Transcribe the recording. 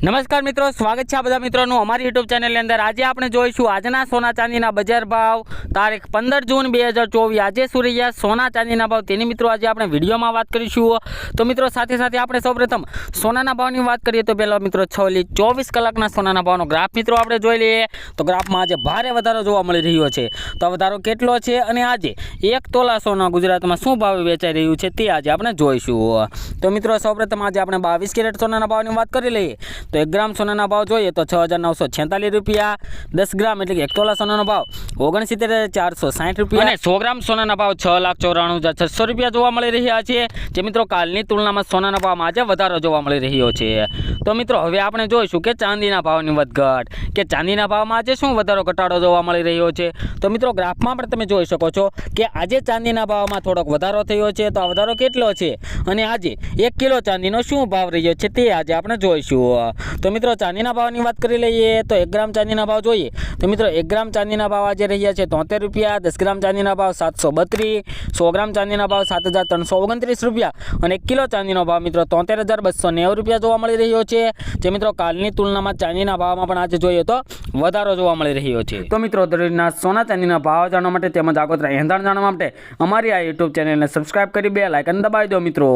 નમસ્કાર મિત્રો, સ્વાગત છે આ બધા મિત્રોનું અમારી યુટ્યુબ ચેનલની અંદર। આજે આપણે જોઈશું આજના સોના ચાંદીના બજાર ભાવ તારીખ 15 જૂન 2024। આજે શું રહ્યા સોના ચાંદીના ભાવ તેની મિત્રો આજે આપણે વિડીયોમાં વાત કરીશું। તો મિત્રો સાથે સાથે આપણે સૌપ્રથમ સોનાના ભાવની વાત કરીએ તો પહેલા મિત્રો 24 કલાકના સોનાના ભાવનો ગ્રાફ મિત્રો આપણે જોઈ લઈએ। તો ગ્રાફમાં આજે ભારે વધારો જોવા મળી રહ્યો છે। તો વધારો કેટલો છે અને આજે 1 તોલા સોના ગુજરાતમાં શું ભાવે વેચાઈ રહ્યું છે તે આજે આપણે જોઈશું। તો મિત્રો સૌપ્રથમ આજે આપણે 22 કેરેટ સોનાના ભાવની વાત કરી લઈએ તો 1 ગ્રામ સોનાના ભાવ જોઈએ તો 6,946 રૂપિયા। 10 ગ્રામ એટલે કે 1 તોલા સોનાનો ભાવ 69,460 રૂપિયા અને 100 ગ્રામ સોનાના ભાવ 6,94,600 રૂપિયા જોવા મળી રહ્યા છે। જે મિત્રો કાલની તુલનામાં સોનાના ભાવમાં આજે વધારો જોવા મળી રહ્યો છે। તો મિત્રો હવે આપણે જોઈશું કે ચાંદીના ભાવની વધઘટ કે ચાંદીના ભાવમાં આજે શું વધારો ઘટાડો જોવા મળી રહ્યો છે। તો મિત્રો ગ્રાફમાં પણ તમે જોઈ શકો છો કે આજે ચાંદીના ભાવમાં થોડોક વધારો થયો છે। તો આ વધારો કેટલો છે અને આજે 1 કિલો ચાંદીનો શું ભાવ રહ્યો છે તે આજે આપણે જોઈશું। તો મિત્રો ચાંદીના ભાવની વાત કરી લઈએ તો 1 ગ્રામ ચાંદીના ભાવ જોઈએ તો મિત્રો 1 ગ્રામ ચાંદીના ભાવ આજે રહ્યા છે 73 રૂપિયા। 10 ગ્રામ ચાંદીના ભાવ 732, 100 ગ્રામ ચાંદીના ભાવ 7,329 રૂપિયા અને 1 કિલો ચાંદીનો ભાવ મિત્રો 73,290 રૂપિયા જોવા મળી રહ્યો છે। જે મિત્રો કાલની તુલનામાં ચાંદીના ભાવમાં પણ આજે જોઈએ તો વધારો જોવા મળી રહ્યો છે। તો મિત્રો દરરોજના સોના ચાંદીના ભાવ જાણવા માટે તેમજ આગોતરા એંધાણ જાણવા માટે અમારી આ યુટ્યુબ ચેનલને સબસ્ક્રાઇબ કરી બેલ આઇકન દબાવી દો મિત્રો।